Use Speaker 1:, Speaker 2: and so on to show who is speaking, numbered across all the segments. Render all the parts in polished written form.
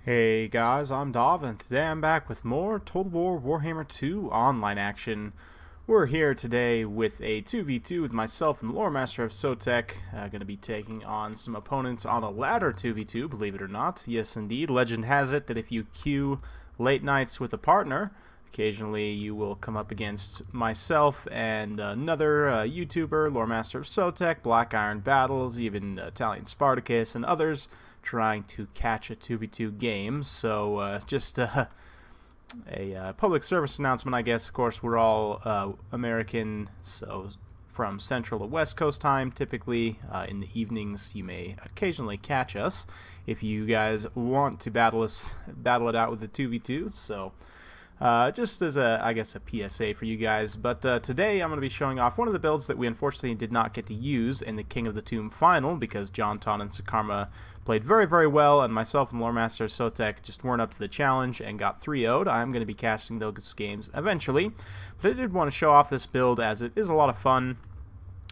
Speaker 1: Hey guys, I'm Dov, and today I'm back with more Total War Warhammer 2 online action. We're here today with a 2v2 with myself and the Lore Master of Sotek. Going to be taking on some opponents on a ladder 2v2, believe it or not. Yes indeed, legend has it that if you queue late nights with a partner, occasionally you will come up against myself and another YouTuber, Lore Master of Sotek, Black Iron Battles, even Italian Spartacus, and others trying to catch a 2v2 game. So just a public service announcement, I guess. Of course, we're all American, so from Central to West Coast time, typically in the evenings, you may occasionally catch us if you guys want to battle it out with a 2v2. So just as I guess a PSA for you guys. But today I'm going to be showing off one of the builds that we unfortunately did not get to use in the King of the Tomb final because John Ton and Sakarma played very well, and myself and Lore Master Sotek just weren't up to the challenge and got 3-0'd. I'm going to be casting those games eventually, but I did want to show off this build as it is a lot of fun.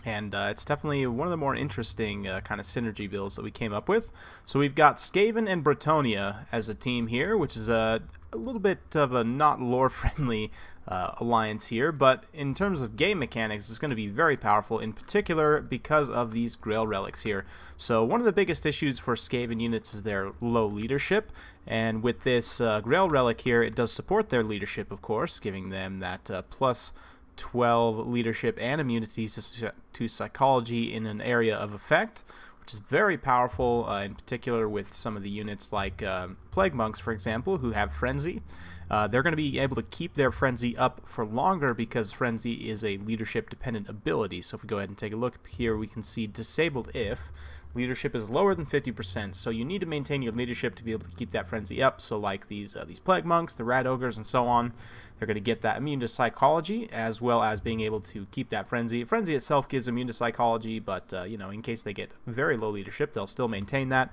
Speaker 1: And it's definitely one of the more interesting kind of synergy builds that we came up with. So we've got Skaven and Bretonnia as a team here, which is a little bit of a not lore-friendly alliance here. But in terms of game mechanics, it's going to be very powerful, in particular because of these Grail relics here. So one of the biggest issues for Skaven units is their low leadership. And with this Grail relic here, it does support their leadership, of course, giving them that plus 12 leadership and immunity to psychology in an area of effect, which is very powerful, in particular with some of the units like Plague Monks, for example, who have Frenzy. They're going to be able to keep their Frenzy up for longer because Frenzy is a leadership-dependent ability. So if we go ahead and take a look here, we can see Disabled if leadership is lower than 50%, so you need to maintain your leadership to be able to keep that Frenzy up. So like these Plague Monks, the Rat Ogres, and so on, they're going to get that immune to psychology, as well as being able to keep that Frenzy. Frenzy itself gives immune to psychology, but you know, in case they get very low leadership, they'll still maintain that.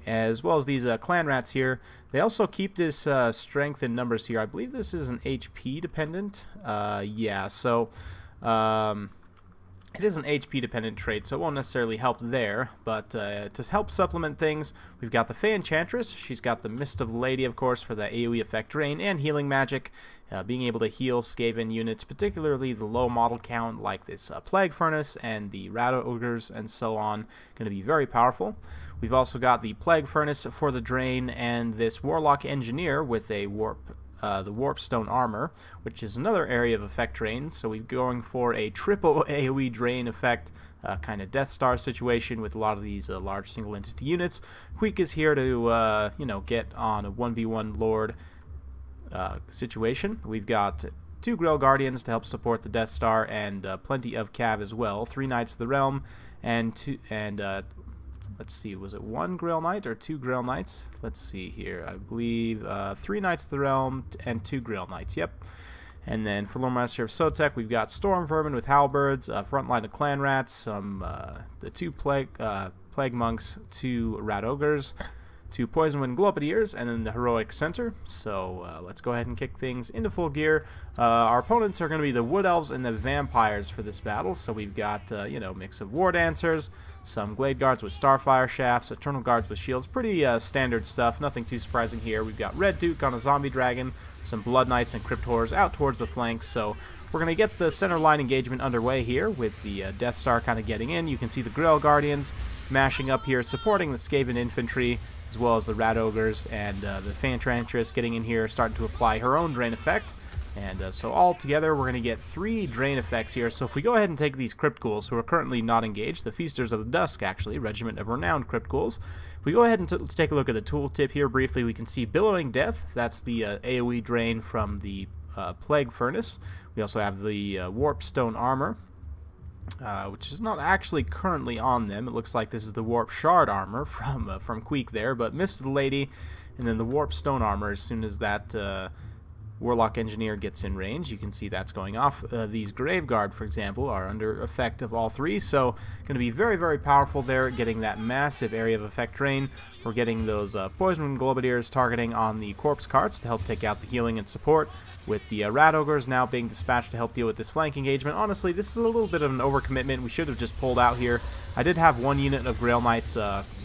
Speaker 1: As well as these Clan Rats here, they also keep this strength in numbers here. I believe this is an HP dependent. Yeah, so it is an HP dependent trait, so it won't necessarily help there, but to help supplement things, we've got the Fey Enchantress. She's got the Mist of the Lady, of course, for the AoE effect drain and healing magic, being able to heal Skaven units, particularly the low model count like this Plague Furnace and the Rat Ogres and so on, going to be very powerful. We've also got the Plague Furnace for the drain and this Warlock Engineer with a the Warp Stone Armor, which is another area of effect drain. So we're going for a triple AoE drain effect, kind of Death Star situation with a lot of these large single entity units. Queek is here to you know, get on a 1v1 Lord situation. We've got 2 Grail Guardians to help support the Death Star and plenty of Cav as well. 3 Knights of the Realm and let's see, was it 1 Grail Knight or 2 Grail Knights? Let's see here. I believe 3 Knights of the Realm and 2 Grail Knights. Yep. And then for Lore Master of Sotek, we've got Storm Vermin with Halberds, front line of Clan Rats, some the 2 Plague Monks, 2 Rat Ogres, 2 Poison Wind Glopadiers, and then the Heroic Center. So let's go ahead and kick things into full gear. Our opponents are going to be the Wood Elves and the Vampires for this battle. So we've got, you know, mix of War Dancers, some Glade Guards with Starfire Shafts, Eternal Guards with Shields. Pretty standard stuff, nothing too surprising here. We've got Red Duke on a Zombie Dragon, some Blood Knights and Crypt Horrors out towards the flanks. So we're going to get the center line engagement underway here with the Death Star kind of getting in. You can see the Grail Guardians mashing up here, supporting the Skaven Infantry, as well as the Rat Ogres, and the Fey Enchantress getting in here, starting to apply her own drain effect. And so all together, we're going to get 3 drain effects here. So if we go ahead and take these Crypt Ghouls, who are currently not engaged, the Feasters of the Dusk, actually, Regiment of Renowned Crypt Ghouls. If we go ahead and let's take a look at the tooltip here briefly, we can see Billowing Death. That's the AoE drain from the Plague Furnace. We also have the Warp Stone Armor, which is not actually currently on them. It looks like this is the Warp Shard Armor from Queek there, but Mist of the Lady, and then the Warp Stone Armor as soon as that Warlock Engineer gets in range. You can see that's going off. These Graveguard, for example, are under effect of all 3, so going to be very powerful there, getting that massive area of effect drain. We're getting those Poison Globadiers targeting on the Corpse Carts to help take out the healing and support, with the Rat Ogres now being dispatched to help deal with this flank engagement. Honestly, this is a little bit of an overcommitment. We should have just pulled out here. I did have one unit of Grail Knights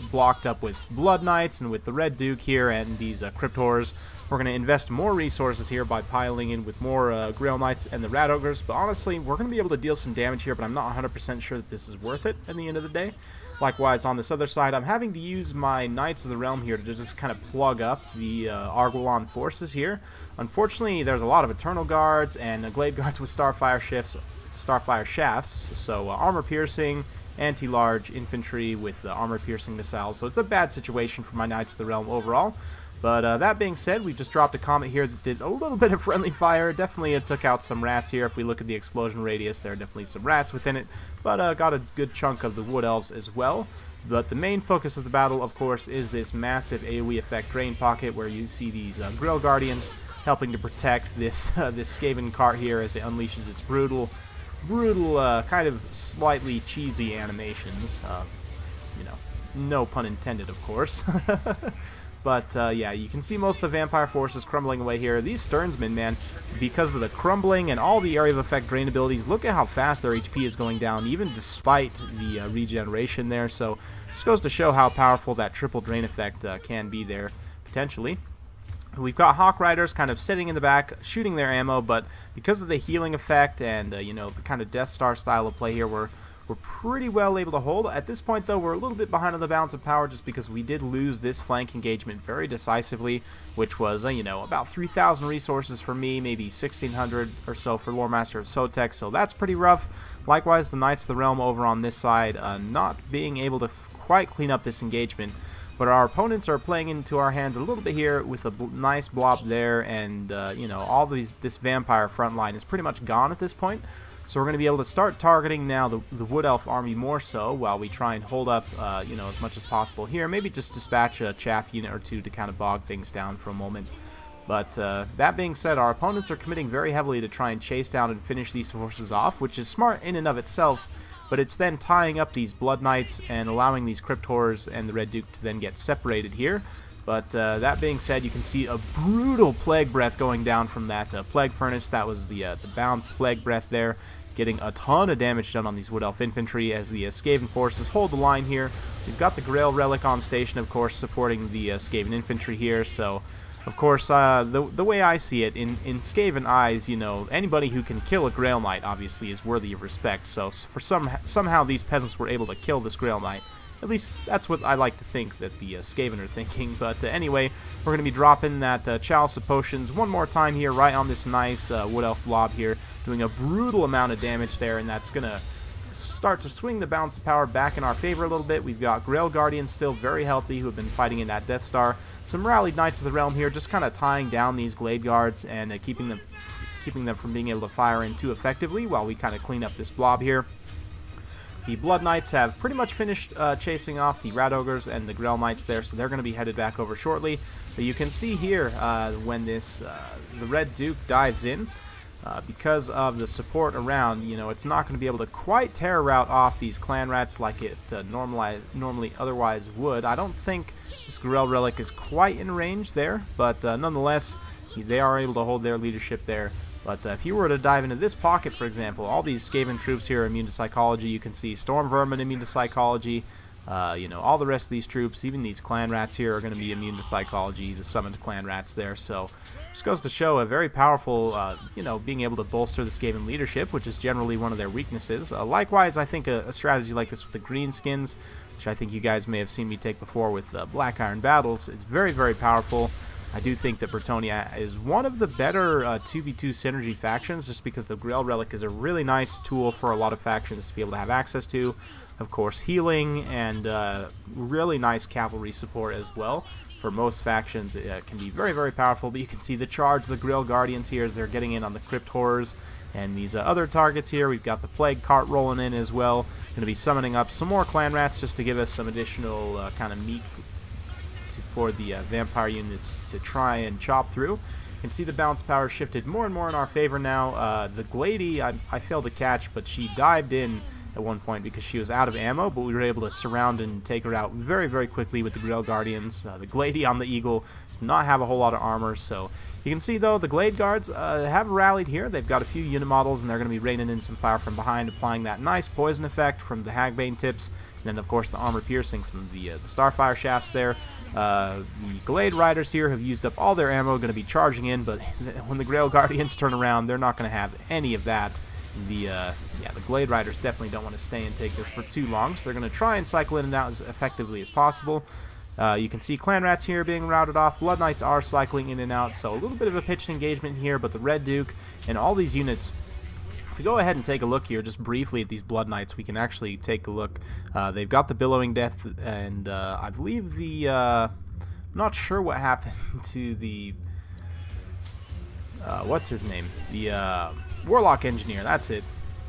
Speaker 1: blocked up with Blood Knights and with the Red Duke here and these Crypt Horrors. We're going to invest more resources here by piling in with more Grail Knights and the Rat Ogres, but honestly, we're going to be able to deal some damage here, but I'm not 100% sure that this is worth it at the end of the day. Likewise, on this other side, I'm having to use my Knights of the Realm here to just kind of plug up the Arguelon forces here. Unfortunately, there's a lot of Eternal Guards and Glade Guards with Starfire Shafts, so armor-piercing, anti-large infantry with armor-piercing missiles, so it's a bad situation for my Knights of the Realm overall. But that being said, we just dropped a Comet here that did a little bit of friendly fire. Definitely it took out some rats here. If we look at the explosion radius, there are definitely some rats within it. But got a good chunk of the Wood Elves as well. But the main focus of the battle, of course, is this massive AoE effect Drain Pocket, where you see these Grill Guardians helping to protect this this Skaven cart here as it unleashes its brutal, kind of slightly cheesy animations. You know, no pun intended, of course. But, yeah, you can see most of the vampire forces crumbling away here. These Sternsmen, man, because of the crumbling and all the area of effect drain abilities, look at how fast their HP is going down, even despite the regeneration there. So, just goes to show how powerful that triple drain effect can be there, potentially. We've got Hawk Riders kind of sitting in the back, shooting their ammo, but because of the healing effect and, you know, the kind of Death Star style of play here, we're pretty well able to hold. At this point, though, we're a little bit behind on the balance of power just because we did lose this flank engagement very decisively, which was, you know, about 3,000 resources for me, maybe 1,600 or so for Lore Master of Sotek, so that's pretty rough. Likewise, the Knights of the Realm over on this side, not being able to quite clean up this engagement, but our opponents are playing into our hands a little bit here with a nice blob there, and, you know, all this vampire front line is pretty much gone at this point. So we're going to be able to start targeting now the Wood Elf army more so, while we try and hold up, you know, as much as possible here. Maybe just dispatch a chaff unit or two to kind of bog things down for a moment. But that being said, our opponents are committing very heavily to try and chase down and finish these forces off, which is smart in and of itself. But it's then tying up these Blood Knights and allowing these Crypt Horrors and the Red Duke to then get separated here. But that being said, you can see a brutal Plague Breath going down from that Plague Furnace. That was the bound Plague Breath there, getting a ton of damage done on these Wood Elf infantry as the Skaven forces hold the line here. We've got the Grail Relic on station, of course, supporting the Skaven infantry here. So, of course, the way I see it, in Skaven eyes, you know, anybody who can kill a Grail Knight obviously is worthy of respect. So for somehow these peasants were able to kill this Grail Knight. At least that's what I like to think that the Skaven are thinking. But anyway, we're going to be dropping that Chalice of Potions one more time here, right on this nice Wood Elf blob here, doing a brutal amount of damage there, and that's going to start to swing the balance of power back in our favor a little bit. We've got Grail Guardians still very healthy, who have been fighting in that Death Star. Some rallied Knights of the Realm here, just kind of tying down these Glade Guards and keeping them from being able to fire in too effectively while we kind of clean up this blob here. The Blood Knights have pretty much finished chasing off the Rat Ogres and the Grail Knights there, so they're going to be headed back over shortly. But you can see here when the Red Duke dives in, because of the support around, you know, it's not going to be able to quite terror route off these clan rats like it normally otherwise would. I don't think this Grail Relic is quite in range there, but nonetheless, they are able to hold their leadership there. But if you were to dive into this pocket, for example, all these Skaven troops here are immune to Psychology. You can see Storm Vermin immune to Psychology. You know, all the rest of these troops, even these clan rats here, are going to be immune to Psychology, the summoned clan rats there. So, just goes to show a very powerful, you know, being able to bolster the Skaven leadership, which is generally one of their weaknesses. Likewise, I think a strategy like this with the Greenskins, which I think you guys may have seen me take before with Black Iron Battles, is very, very powerful. I do think that Bretonnia is one of the better 2v2 synergy factions, just because the Grail Relic is a really nice tool for a lot of factions to be able to have access to. Of course, healing and really nice cavalry support as well. For most factions, it can be very, very powerful, but you can see the charge of the Grail Guardians here as they're getting in on the Crypt Horrors. And these other targets here, we've got the Plague Cart rolling in as well. Going to be summoning up some more Clan Rats just to give us some additional kind of meat for the vampire units to try and chop through. You can see the balance power shifted more and more in our favor now. The Glady I failed to catch, but she dived in at one point because she was out of ammo, but we were able to surround and take her out very, very quickly with the Grail Guardians. The Glady on the Eagle does not have a whole lot of armor, so you can see, though, the Glade Guards have rallied here. They've got a few unit models, and they're going to be raining in some fire from behind, applying that nice poison effect from the Hagbane tips, and then, of course, the armor piercing from the Starfire shafts there. The Glade Riders here have used up all their ammo, going to be charging in, but when the Grail Guardians turn around, they're not going to have any of that. The Glade Riders definitely don't want to stay and take this for too long, so they're going to try and cycle in and out as effectively as possible. You can see Clan Rats here being routed off. Blood Knights are cycling in and out, so a little bit of a pitched engagement here, but the Red Duke and all these units, if we go ahead and take a look here just briefly at these Blood Knights, we can actually take a look. They've got the Billowing Death, and I believe the... I'm not sure what happened to the... what's his name? The Warlock Engineer, that's it.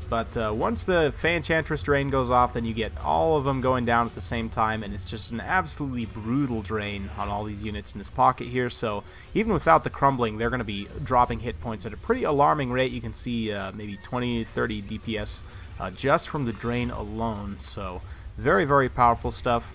Speaker 1: But once the Fanchantress drain goes off, then you get all of them going down at the same time, and it's just an absolutely brutal drain on all these units in this pocket here. So even without the crumbling, they're going to be dropping hit points at a pretty alarming rate. You can see maybe 20 to 30 DPS just from the drain alone. So very, very powerful stuff.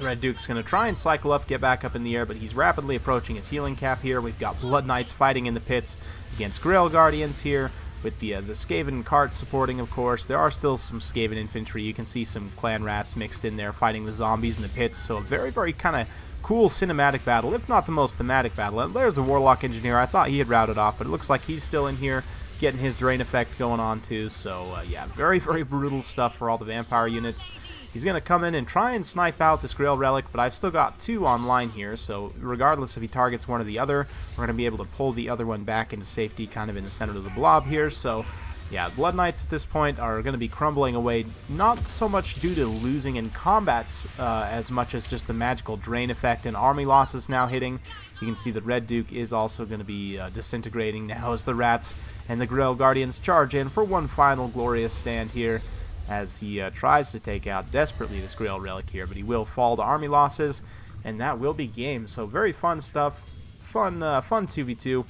Speaker 1: Red Duke's going to try and cycle up, get back up in the air, but he's rapidly approaching his healing cap here. We've got Blood Knights fighting in the pits against Grail Guardians here, with the Skaven cart supporting, of course. There are still some Skaven infantry. You can see some Clan Rats mixed in there fighting the zombies in the pits. So a very, very kind of cool cinematic battle, if not the most thematic battle. And there's a Warlock Engineer. I thought he had routed off, but it looks like he's still in here getting his drain effect going on too. So yeah, very, very brutal stuff for all the Vampire units. He's going to come in and try and snipe out this Grail Relic, but I've still got two online here, so regardless if he targets one or the other, we're going to be able to pull the other one back into safety kind of in the center of the blob here. So yeah, Blood Knights at this point are going to be crumbling away, not so much due to losing in combats as much as just the magical drain effect and army losses now hitting. You can see the Red Duke is also going to be disintegrating now as the Rats and the Grail Guardians charge in for one final glorious stand here, as he tries to take out desperately this Grail Relic here, but he will fall to army losses, and that will be game. So very fun stuff, fun 2v2.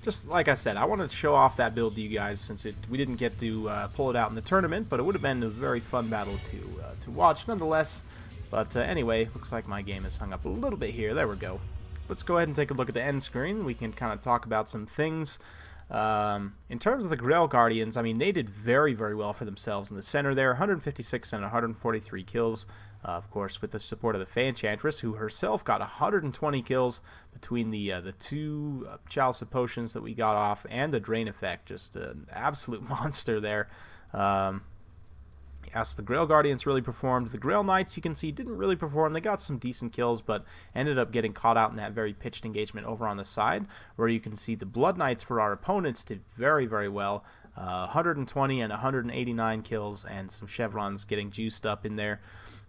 Speaker 1: Just like I said, I wanted to show off that build to you guys since we didn't get to pull it out in the tournament, but it would have been a very fun battle to watch nonetheless. But anyway, looks like my game is hung up a little bit here. There we go. Let's go ahead and take a look at the end screen. We can kind of talk about some things. In terms of the Grail Guardians, I mean, they did very, very well for themselves in the center there. 156 and 143 kills, of course, with the support of the Fanchantress, who herself got 120 kills between the two Chalice of Potions that we got off and the Drain Effect. Just an absolute monster there. Yes, the Grail Guardians really performed. The Grail Knights, you can see, didn't really perform. They got some decent kills, but ended up getting caught out in that very pitched engagement over on the side, where you can see the Blood Knights for our opponents did very, very well. 120 and 189 kills, and some chevrons getting juiced up in there.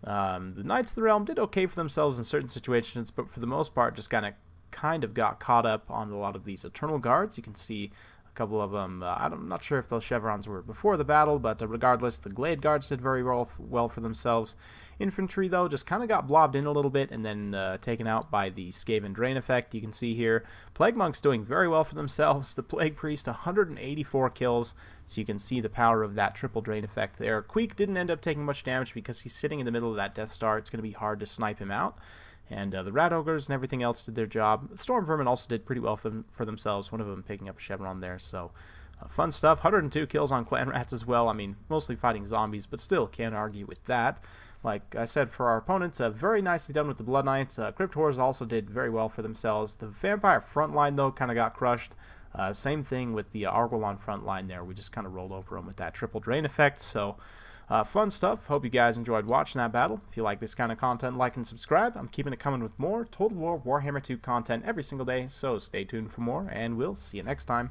Speaker 1: The Knights of the Realm did okay for themselves in certain situations, but for the most part, just kind of got caught up on a lot of these Eternal Guards. You can see couple of them. I'm not sure if those chevrons were before the battle, but regardless, the Glade Guards did very well for themselves. Infantry, though, just kind of got blobbed in a little bit and then taken out by the Skaven Drain effect. You can see here, Plague Monks doing very well for themselves. The Plague Priest, 184 kills, so you can see the power of that triple Drain effect there. Queek didn't end up taking much damage because he's sitting in the middle of that Death Star. It's going to be hard to snipe him out. And the Rat Ogres and everything else did their job. Storm Vermin also did pretty well for themselves, one of them picking up a chevron there. So fun stuff. 102 kills on Clan Rats as well. I mean, mostly fighting zombies, but still can't argue with that. Like I said, for our opponents, very nicely done with the Blood Knights. Crypt Horrors also did very well for themselves. The Vampire frontline, though, kind of got crushed. Same thing with the Argolon frontline there. We just kind of rolled over them with that triple Drain effect. So fun stuff. Hope you guys enjoyed watching that battle. If you like this kind of content, like and subscribe. I'm keeping it coming with more Total War Warhammer 2 content every single day, so stay tuned for more, and we'll see you next time.